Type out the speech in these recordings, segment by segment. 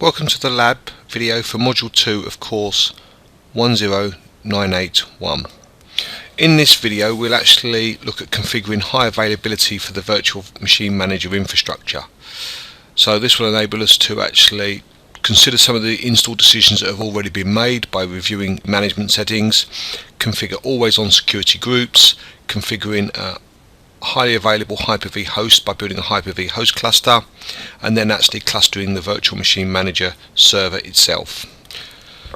Welcome to the lab video for Module 2 of course 10981. In this video we'll actually look at configuring high availability for the virtual machine manager infrastructure. So this will enable us to actually consider some of the install decisions that have already been made by reviewing management settings, configure always on security groups, configuring a highly available Hyper-V host by building a Hyper-V host cluster, and then actually clustering the virtual machine manager server itself.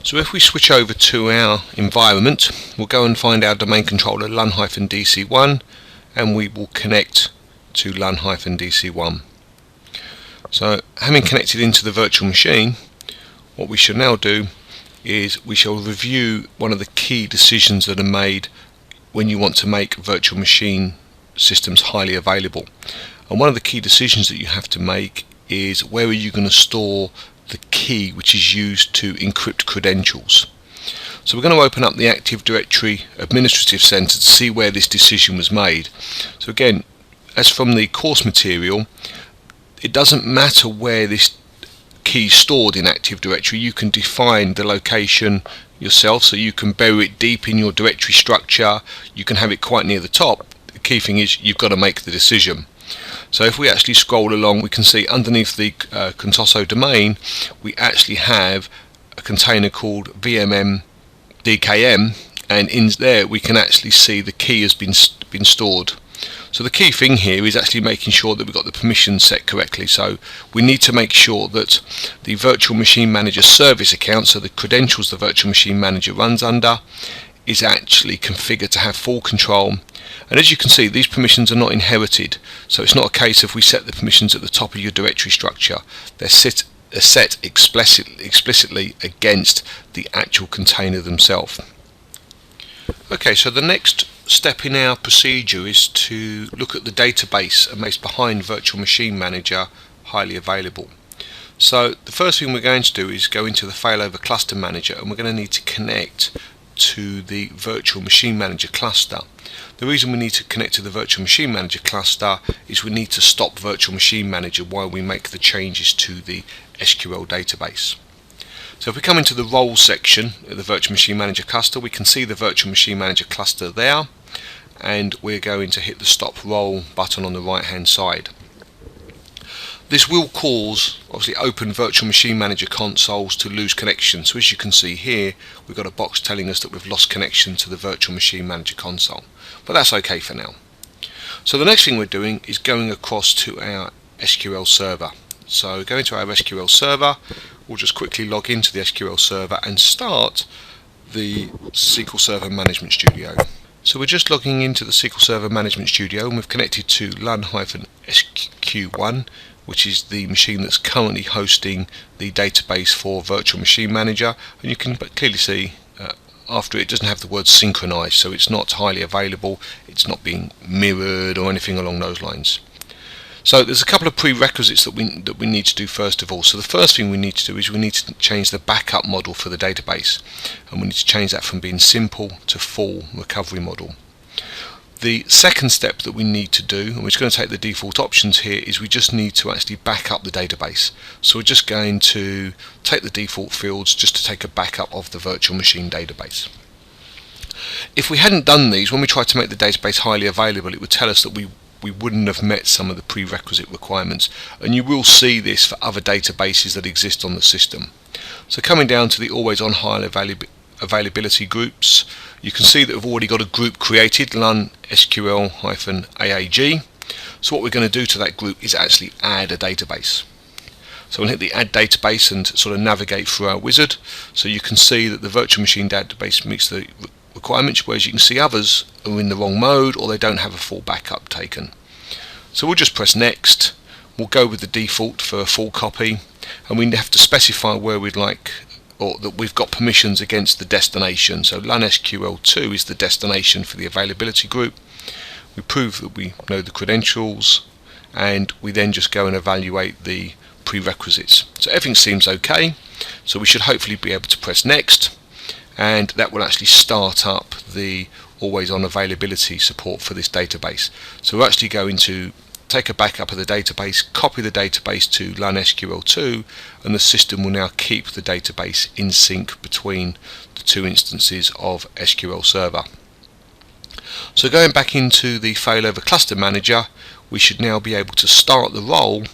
So if we switch over to our environment, we'll go and find our domain controller LUN-DC1, and we will connect to LUN-DC1. So having connected into the virtual machine, what we should now do is we shall review one of the key decisions that are made when you want to make virtual machine systems highly available. And one of the key decisions that you have to make is where are you going to store the key which is used to encrypt credentials. So we're going to open up the Active Directory Administrative Center to see where this decision was made. So again, as from the course material, it doesn't matter where this key is stored in Active Directory. You can define the location yourself, so you can bury it deep in your directory structure, you can have it quite near the top. The key thing is you've got to make the decision. So if we actually scroll along, we can see underneath the Contoso domain we actually have a container called VMM DKM, and in there we can actually see the key has been stored. So the key thing here is actually making sure that we've got the permissions set correctly. So we need to make sure that the virtual machine manager service account, so the credentials the virtual machine manager runs under, is actually configured to have full control. And as you can see, these permissions are not inherited, so it's not a case of we set the permissions at the top of your directory structure. They're set explicitly against the actual container themselves. Okay, so the next step in our procedure is to look at the database and makes behind virtual machine manager highly available. So the first thing we're going to do is go into the failover cluster manager, and we're going to need to connect to the virtual machine manager cluster. The reason we need to connect to the virtual machine manager cluster is we need to stop virtual machine manager while we make the changes to the SQL database. So if we come into the roles section of the virtual machine manager cluster, we can see the virtual machine manager cluster there, and we're going to hit the stop role button on the right hand side. This will cause obviously open virtual machine manager consoles to lose connection. So as you can see here, we've got a box telling us that we've lost connection to the virtual machine manager console, but that's okay for now. So the next thing we're doing is going across to our SQL server. So going to our SQL server, we'll just quickly log into the SQL server and start the SQL Server Management Studio. So we're just logging into the SQL Server Management Studio, and we've connected to LUN-SQ1, which is the machine that's currently hosting the database for Virtual Machine Manager. And you can clearly see after it doesn't have the word synchronized, so it's not highly available, it's not being mirrored or anything along those lines. So there's a couple of prerequisites that we need to do first of all. So the first thing we need to do is we need to change the backup model for the database, and we need to change that from being simple to full recovery model. The second step that we need to do, and we're just going to take the default options here, is we just need to actually back up the database. So we're just going to take the default fields just to take a backup of the virtual machine database. If we hadn't done these, when we tried to make the database highly available, it would tell us that we wouldn't have met some of the prerequisite requirements, and you will see this for other databases that exist on the system. So coming down to the always on high availability groups, you can see that we've already got a group created, LUN-SQL-AAG. So what we're going to do to that group is actually add a database. So we'll hit the add database and sort of navigate through our wizard. So you can see that the virtual machine database meets the requirements, whereas you can see others are in the wrong mode or they don't have a full backup taken. So we'll just press next. We'll go with the default for a full copy, and we have to specify where we'd like, or that we've got permissions against the destination. So LUN-SQL2 is the destination for the availability group. We prove that we know the credentials, and we then just go and evaluate the prerequisites. So everything seems okay, so we should hopefully be able to press next, and that will actually start up the always on availability support for this database. So we're actually going to take a backup of the database, copy the database to LUN SQL2, and the system will now keep the database in sync between the two instances of SQL Server. So going back into the failover cluster manager, we should now be able to start the role,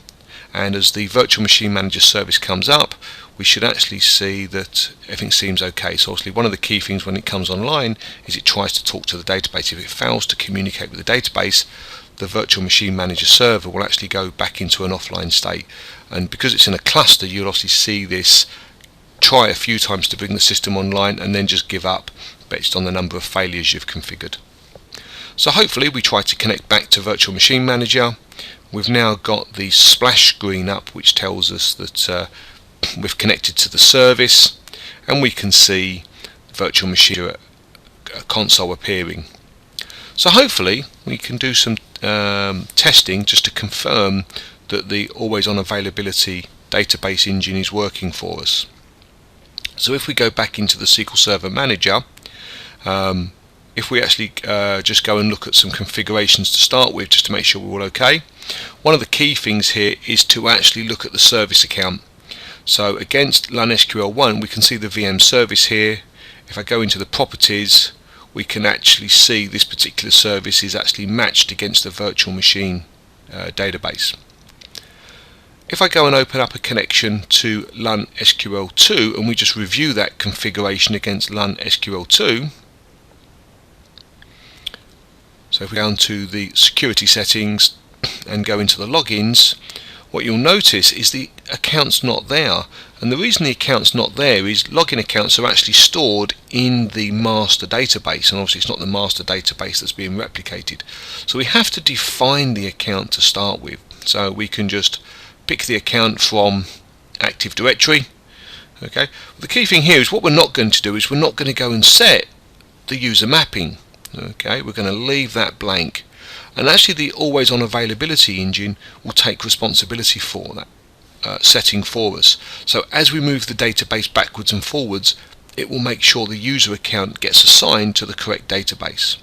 and as the virtual machine manager service comes up, we should actually see that everything seems okay. So obviously one of the key things when it comes online is it tries to talk to the database. If it fails to communicate with the database, the virtual machine manager server will actually go back into an offline state, and because it's in a cluster, you'll obviously see this try a few times to bring the system online and then just give up based on the number of failures you've configured. So hopefully we try to connect back to virtual machine manager. We've now got the splash screen up which tells us that we've connected to the service, and we can see virtual machine console appearing. So hopefully we can do some testing just to confirm that the always on availability database engine is working for us. So if we go back into the SQL Server Manager, if we actually just go and look at some configurations to start with, just to make sure we're all okay, one of the key things here is to actually look at the service account. So against LUN SQL1 we can see the VM service here. If I go into the properties, we can actually see this particular service is actually matched against the virtual machine database. If I go and open up a connection to LUN SQL2 and we just review that configuration against LUN SQL2, so if we go down to the security settings and go into the logins, what you'll notice is the account's not there, and the reason the account's not there is login accounts are actually stored in the master database, and obviously it's not the master database that's being replicated. So we have to define the account to start with. So we can just pick the account from Active Directory. Okay. The key thing here is what we're not going to do is we're not going to go and set the user mapping. Okay, we're going to leave that blank, and actually the always on availability engine will take responsibility for that setting for us. So as we move the database backwards and forwards, it will make sure the user account gets assigned to the correct database.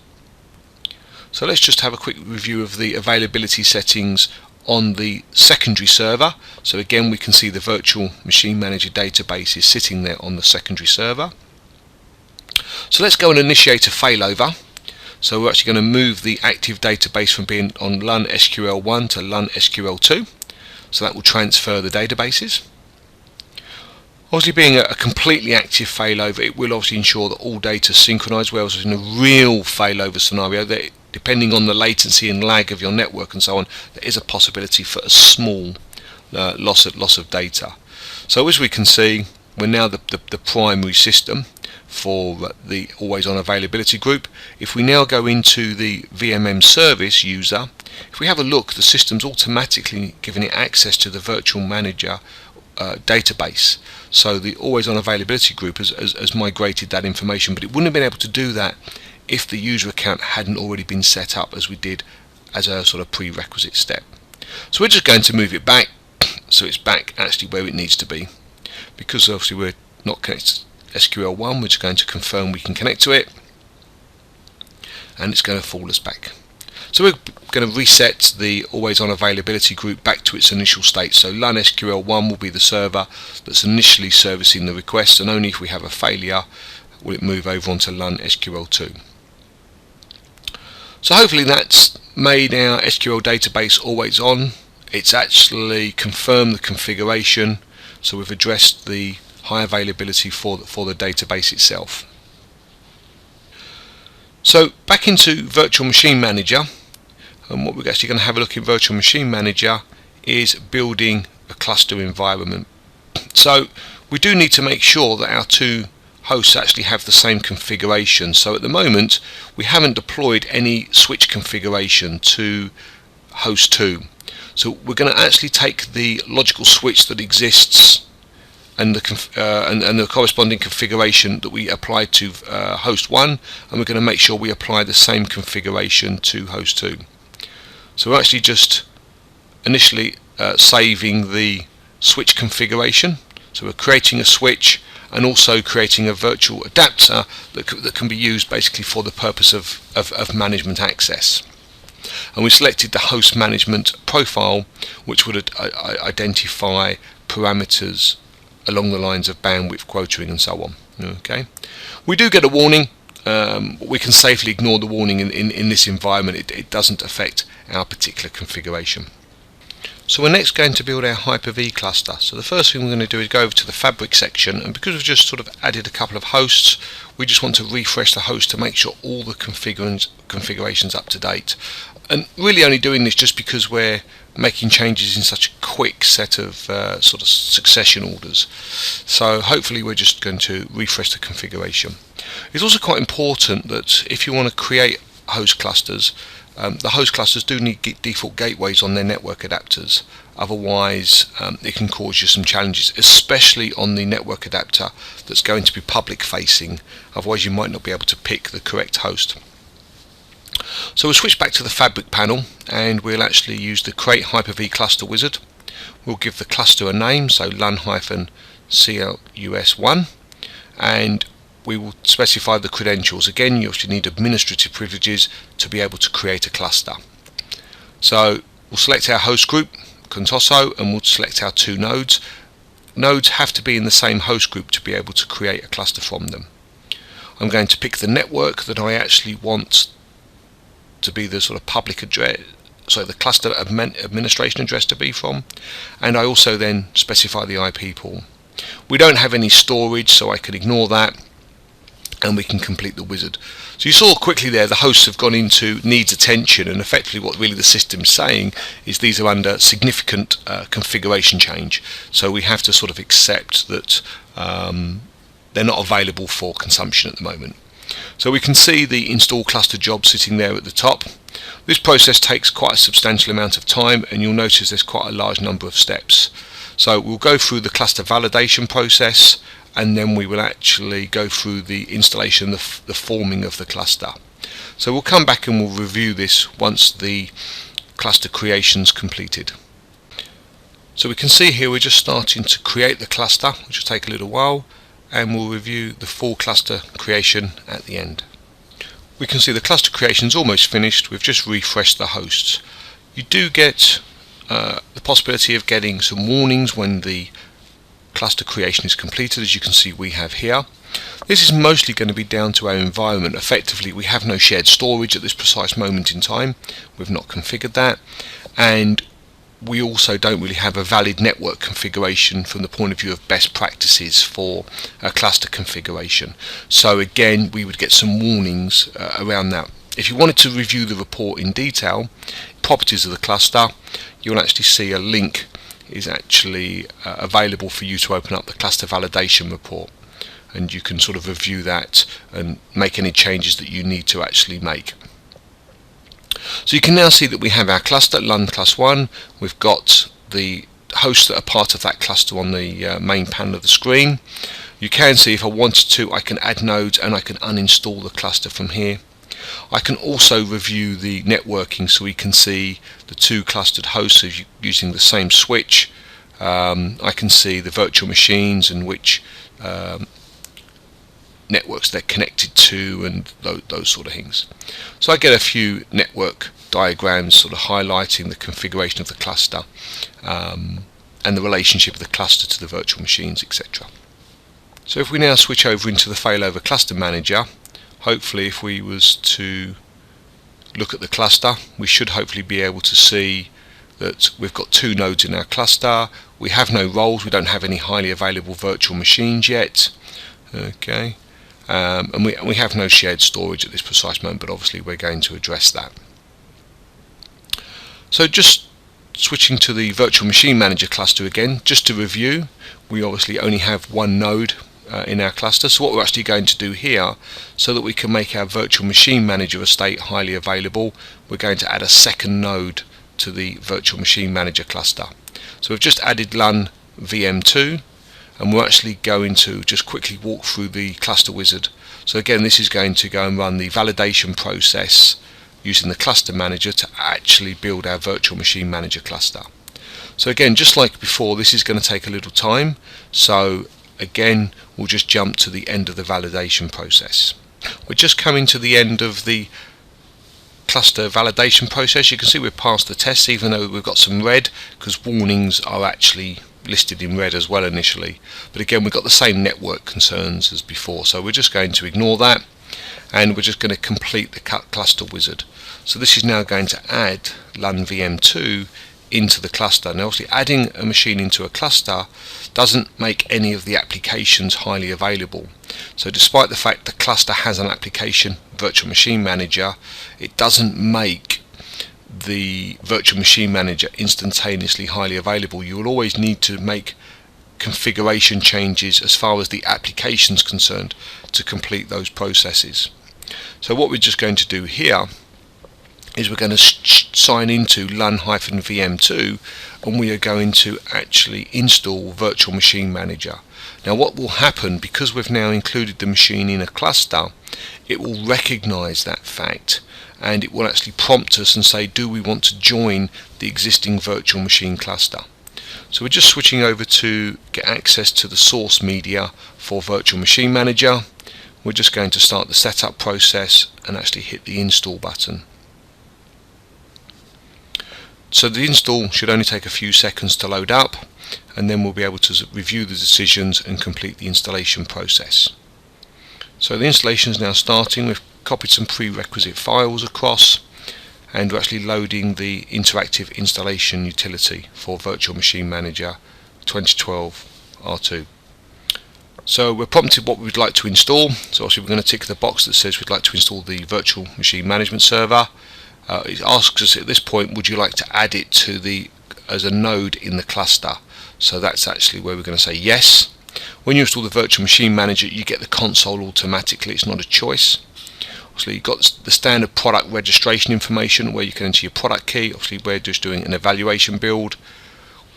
So let's just have a quick review of the availability settings on the secondary server. So again, we can see the virtual machine manager database is sitting there on the secondary server. So let's go and initiate a failover. So we're actually going to move the active database from being on LUN SQL1 to LUN SQL2. So that will transfer the databases. Obviously, being a completely active failover, it will obviously ensure that all data is synchronized, whereas in a real failover scenario, that depending on the latency and lag of your network and so on, there is a possibility for a small loss of data. So as we can see, we're now the primary system for the always on availability group. If we now go into the VMM service user, if we have a look, the system's automatically giving it access to the virtual manager database. So the always on availability group has migrated that information, but it wouldn't have been able to do that if the user account hadn't already been set up as we did as a sort of prerequisite step. So we're just going to move it back so it's back actually where it needs to be. Because obviously we're not connected to SQL1, we're just going to confirm we can connect to it, and it's going to fall us back. So we're going to reset the always on availability group back to its initial state. So LUN SQL1 will be the server that's initially servicing the request, and only if we have a failure will it move over onto LUN SQL2. So hopefully that's made our SQL database always on. It's actually confirmed the configuration, so we've addressed the high availability for the database itself. So back into Virtual Machine Manager, and what we're actually going to have a look in Virtual Machine Manager is building a cluster environment. So we do need to make sure that our two hosts actually have the same configuration. So at the moment we haven't deployed any switch configuration to host 2. So we're going to actually take the logical switch that exists and the corresponding configuration that we applied to host 1, and we're going to make sure we apply the same configuration to host 2. So we're actually just initially saving the switch configuration. So we're creating a switch and also creating a virtual adapter that can be used basically for the purpose of management access. and we selected the host management profile, which would identify parameters along the lines of bandwidth, quotering and so on. Okay, we do get a warning. We can safely ignore the warning in this environment. It doesn't affect our particular configuration. So we're next going to build our Hyper-V cluster. So the first thing we're going to do is go over to the fabric section, and because we've just sort of added a couple of hosts, we just want to refresh the host to make sure all the configurations up to date. And really only doing this just because we're making changes in such a quick set of sort of succession orders. So hopefully we're just going to refresh the configuration. It's also quite important that if you want to create host clusters, the host clusters do need default gateways on their network adapters. Otherwise it can cause you some challenges, especially on the network adapter that's going to be public facing. Otherwise you might not be able to pick the correct host. So we'll switch back to the fabric panel, and we'll actually use the create Hyper-V cluster wizard. We'll give the cluster a name, so LUN-CLUS1, and we will specify the credentials. Again, you actually need administrative privileges to be able to create a cluster. So we'll select our host group, Contoso, and we'll select our two nodes. Nodes have to be in the same host group to be able to create a cluster from them. I'm going to pick the network that I actually want to be the sort of public address, so the cluster administration address to be from, and I also then specify the IP pool. We don't have any storage, so I can ignore that, and we can complete the wizard. So you saw quickly there the hosts have gone into needs attention, and effectively what really the system's saying is these are under significant configuration change, so we have to sort of accept that they're not available for consumption at the moment. So we can see the install cluster job sitting there at the top. This process takes quite a substantial amount of time, and you'll notice there's quite a large number of steps. So we'll go through the cluster validation process, and then we will actually go through the installation, the forming of the cluster. So we'll come back and we'll review this once the cluster creation's completed. So we can see here we're just starting to create the cluster, which will take a little while, and we'll review the full cluster creation at the end. We can see the cluster creation is almost finished. We've just refreshed the hosts. You do get the possibility of getting some warnings when the cluster creation is completed, as you can see we have here. This is mostly going to be down to our environment. Effectively, we have no shared storage at this precise moment in time. We've not configured that, and we also don't really have a valid network configuration from the point of view of best practices for a cluster configuration. So again, we would get some warnings around that. If you wanted to review the report in detail, properties of the cluster, you'll actually see a link is actually available for you to open up the cluster validation report, and you can sort of review that and make any changes that you need to actually make. So you can now see that we have our cluster, LUN+1. We've got the hosts that are part of that cluster on the main panel of the screen. You can see if I wanted to, I can add nodes and I can uninstall the cluster from here. I can also review the networking, so we can see the two clustered hosts using the same switch. I can see the virtual machines and which networks they're connected to, and those sort of things. So I get a few network diagrams sort of highlighting the configuration of the cluster and the relationship of the cluster to the virtual machines, etc. So if we now switch over into the failover cluster manager, hopefully if we was to look at the cluster, we should hopefully be able to see that we've got two nodes in our cluster. We have no roles, we don't have any highly available virtual machines yet. Okay. And we have no shared storage at this precise moment, but obviously we're going to address that. So just switching to the virtual machine manager cluster again, just to review, we obviously only have one node in our cluster. So what we're actually going to do here, so that we can make our virtual machine manager estate highly available, we're going to add a second node to the virtual machine manager cluster. So we've just added LUN VM2, and we're actually going to just quickly walk through the cluster wizard. So again, this is going to go and run the validation process using the cluster manager to actually build our virtual machine manager cluster. So again, just like before, this is going to take a little time. So again, we'll just jump to the end of the validation process. We're just coming to the end of the cluster validation process. You can see we've passed the test even though we've got some red, because warnings are actually listed in red as well initially. But again, we've got the same network concerns as before, so we're just going to ignore that, and we're just going to complete the cluster wizard. So this is now going to add LUN-VM2 into the cluster. Now obviously adding a machine into a cluster doesn't make any of the applications highly available. So despite the fact the cluster has an application, Virtual Machine Manager, it doesn't make the Virtual Machine Manager instantaneously highly available. You will always need to make configuration changes as far as the application is concerned to complete those processes. So what we're just going to do here is we're going to sign into LUN-VM2, and we are going to actually install Virtual Machine Manager. Now what will happen, because we've now included the machine in a cluster, it will recognize that fact, and it will actually prompt us and say, do we want to join the existing virtual machine cluster? So we're just switching over to get access to the source media for Virtual Machine Manager. We're just going to start the setup process and actually hit the install button. So the install should only take a few seconds to load up, and then we'll be able to review the decisions and complete the installation process. So the installation is now starting. We've copied some prerequisite files across, and we're actually loading the interactive installation utility for Virtual Machine Manager 2012 R2. So we're prompted what we'd like to install. So obviously we're going to tick the box that says we'd like to install the Virtual Machine Management Server. It asks us at this point, would you like to add it to as a node in the cluster? So that's actually where we're going to say yes. When you install the Virtual Machine Manager, you get the console automatically. It's not a choice. Obviously you've got the standard product registration information where you can enter your product key. Obviously we're just doing an evaluation build.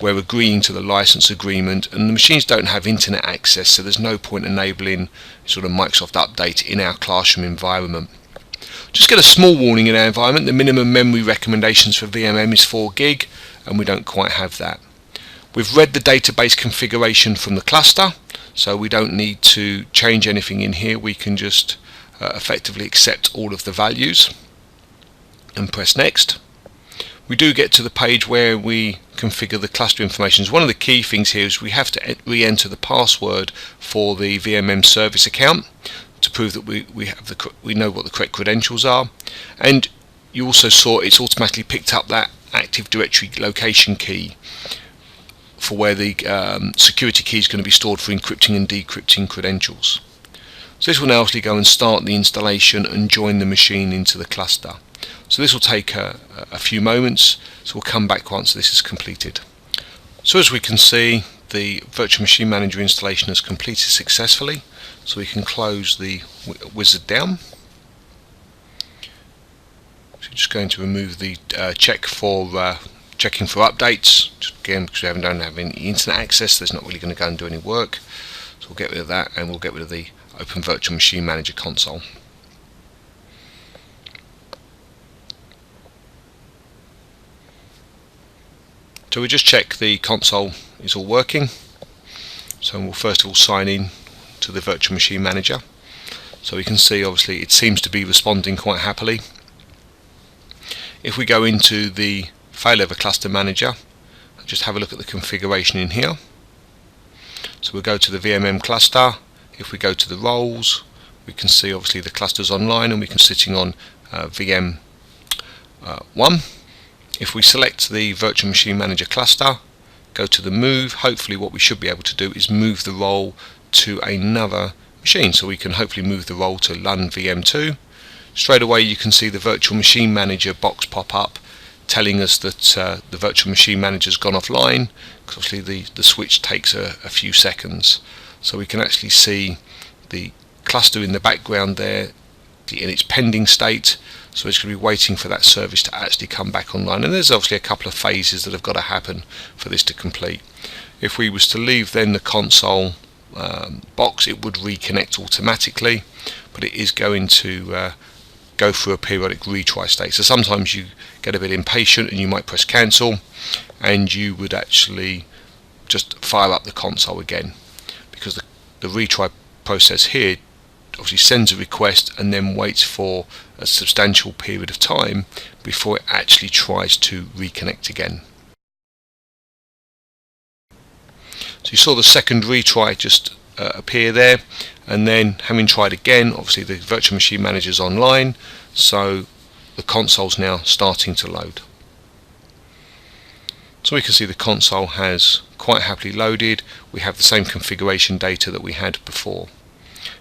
We're agreeing to the license agreement, and the machines don't have internet access, so there's no point enabling sort of Microsoft Update in our classroom environment. Just get a small warning in our environment. The minimum memory recommendations for VMM is 4 gig, and we don't quite have that. We've read the database configuration from the cluster, so we don't need to change anything in here. We can just effectively accept all of the values and press next. We do get to the page where we configure the cluster information. One of the key things here is we have to re-enter the password for the VMM service account to prove that we know what the correct credentials are. And you also saw it's automatically picked up that Active Directory location key for where the security key is going to be stored for encrypting and decrypting credentials. So this will now actually go and start the installation and join the machine into the cluster. So this will take a few moments, so we'll come back once this is completed. So as we can see, the Virtual Machine Manager installation has completed successfully, so we can close the wizard down. So just going to remove the checking for updates. Just again, because we don't have any internet access, there's not really going to go and do any work. So we'll get rid of that, and we'll get rid of the Open Virtual Machine Manager console. So we just check the console is all working. So we'll first of all sign in to the Virtual Machine Manager. So we can see obviously it seems to be responding quite happily. If we go into the failover cluster manager, just have a look at the configuration in here. So we'll go to the VMM cluster. If we go to the roles, we can see obviously the cluster's online, and we can sitting on VM 1. If we select the Virtual Machine Manager cluster, go to the move, hopefully what we should be able to do is move the role to another machine. So we can hopefully move the role to LUN-VM2. Straight away you can see the Virtual Machine Manager box pop up telling us that the Virtual Machine Manager has gone offline, because obviously the switch takes a few seconds. So we can actually see the cluster in the background there in its pending state. So it's going to be waiting for that service to actually come back online, and there's obviously a couple of phases that have got to happen for this to complete. If we was to leave then the console box, it would reconnect automatically, but it is going to go through a periodic retry state. So sometimes you get a bit impatient and you might press cancel, and you would actually just fire up the console again, because the retry process here obviously sends a request and then waits for a substantial period of time before it actually tries to reconnect again. So you saw the second retry just appear there, and then having tried again, obviously the virtual machine manager is online, so the console's now starting to load. So we can see the console has quite happily loaded. We have the same configuration data that we had before.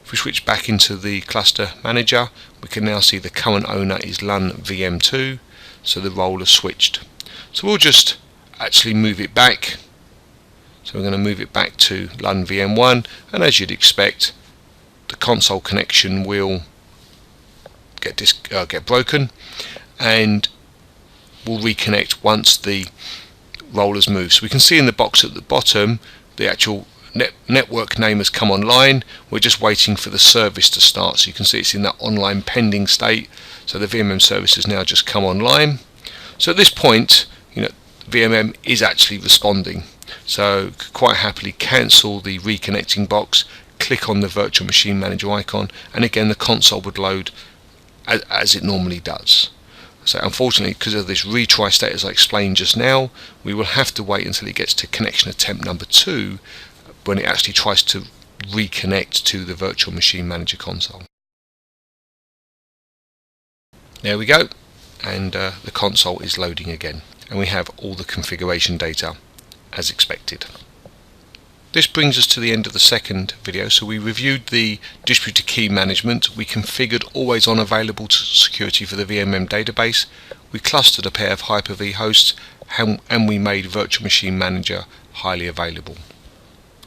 If we switch back into the cluster manager, we can now see the current owner is LUN VM2, so the role has switched. So we'll just actually move it back. So we're going to move it back to LUN VM1, and as you'd expect, the console connection will get broken, and will reconnect once the role has moved. So we can see in the box at the bottom the actual network name has come online. We're just waiting for the service to start, so you can see it's in that online pending state. So the VMM service has now just come online. So at this point, VMM is actually responding. So quite happily cancel the reconnecting box, click on the virtual machine manager icon, and again the console would load as it normally does. So unfortunately, because of this retry state as I explained just now, we will have to wait until it gets to connection attempt number 2 when it actually tries to reconnect to the virtual machine manager console. There we go, and the console is loading again, and we have all the configuration data as expected. This brings us to the end of the second video. So we reviewed the distributor key management, we configured always on available security for the VMM database, we clustered a pair of Hyper-V hosts, and we made Virtual Machine Manager highly available.